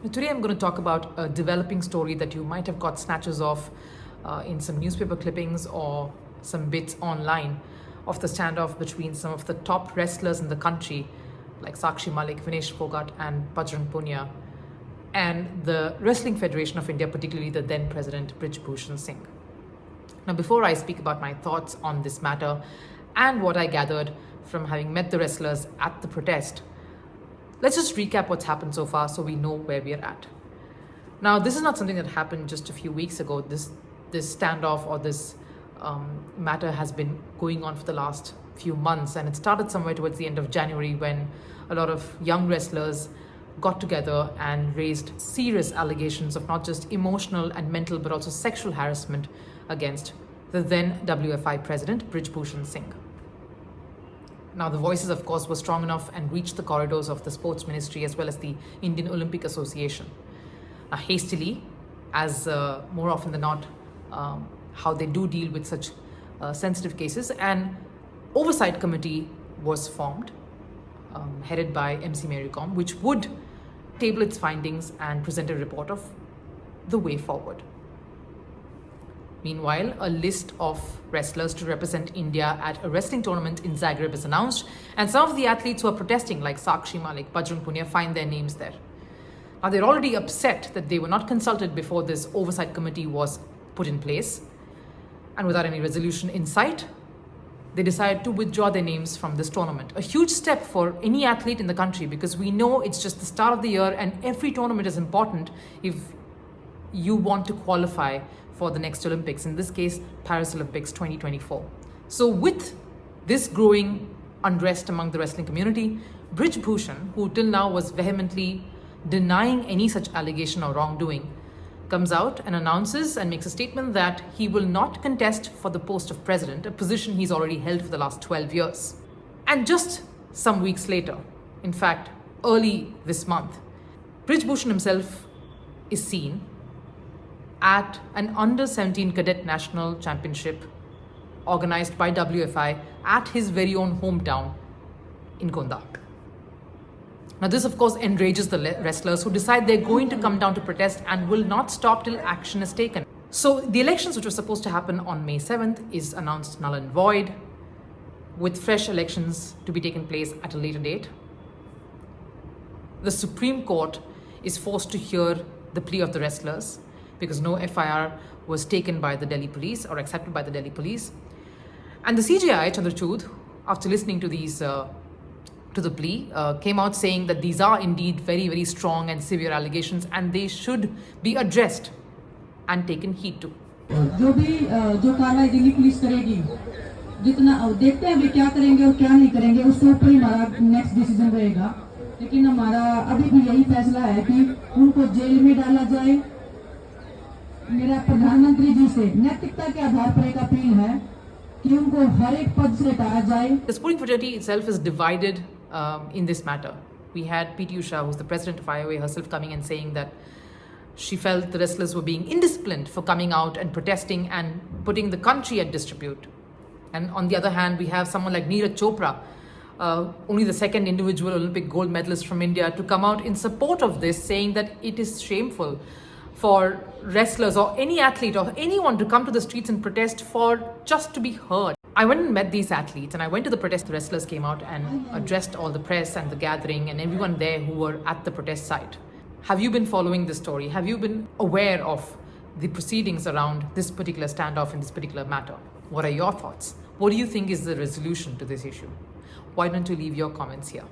Today I'm going to talk about a developing story that you might have got snatches of in some newspaper clippings or some bits online of the standoff between some of the top wrestlers in the country like Sakshi Malik, Vinesh Phogat and Bajrang Punia, and the Wrestling Federation of India, particularly the then President Brij Bhushan Singh. Now, before I speak about my thoughts on this matter and what I gathered from having met the wrestlers at the protest, let's just recap what's happened so far so we know where we're at. Now, this is not something that happened just a few weeks ago. This standoff or this matter has been going on for the last few months, and it started somewhere towards the end of January when a lot of young wrestlers got together and raised serious allegations of not just emotional and mental but also sexual harassment against the then WFI president, Brij Bhushan Singh. Now, the voices, of course, were strong enough and reached the corridors of the Sports Ministry as well as the Indian Olympic Association. Hastily, as more often than not, how they do deal with such sensitive cases, an oversight committee was formed, headed by MC Mary Kom, which would table its findings and present a report of the way forward. Meanwhile, a list of wrestlers to represent India at a wrestling tournament in Zagreb is announced, and some of the athletes who are protesting, like Sakshi Malik, Bajrang Punia, find their names there. Now, they're already upset that they were not consulted before this oversight committee was put in place, and without any resolution in sight, they decided to withdraw their names from this tournament. A huge step for any athlete in the country, because we know it's just the start of the year and every tournament is important if you want to qualify for the next Olympics, in this case, Paris Olympics 2024. So with this growing unrest among the wrestling community, Brij Bhushan, who till now was vehemently denying any such allegation or wrongdoing, comes out and announces and makes a statement that he will not contest for the post of president, a position he's already held for the last 12 years. And just some weeks later, in fact, early this month, Brij Bhushan himself is seen at an under-17 cadet national championship organized by WFI at his very own hometown in Gonda. Now, this of course enrages the wrestlers, who decide they're going to come down to protest and will not stop till action is taken. So the elections, which were supposed to happen on May 7th, is announced null and void, with fresh elections to be taken place at a later date. The Supreme Court is forced to hear the plea of the wrestlers, because no FIR was taken by the Delhi police or accepted by the Delhi police. And the CJI, Chandrachud, after listening to these to the plea, came out saying that these are indeed very, very strong and severe allegations and they should be addressed and taken heed to. जो कार्रवाई Delhi police करेगी, जितना देखते हैं वे क्या करेंगे और क्या नहीं करेंगे, उसके ऊपर ही हमारा नेक्स्ट डिसीजन रहेगा। लेकिन हमारा अभी भी यही फैसला है कि उनको जेल में डाला जाए। मेरा प्रधानमंत्री जी से नैतिकता के आधार पर एक अपील है कि उनको हर एक पद से हटाया जाए। The sporting fraternity itself is divided in this matter. We had PT Usha, who's the president of IOA herself, coming and saying that she felt the wrestlers were being indisciplined for coming out and protesting and putting the country at disrepute. And on the other hand, we have someone like Neeraj Chopra, only the second individual Olympic gold medalist from India, to come out in support of this, saying that it is shameful for wrestlers or any athlete or anyone to come to the streets and protest for just to be heard. I went and met these athletes, and I went to the protest. The wrestlers came out and addressed all the press and the gathering and everyone there who were at the protest site. Have you been following this story? Have you been aware of the proceedings around this particular standoff in this particular matter? What are your thoughts? What do you think is the resolution to this issue? Why don't you leave your comments here?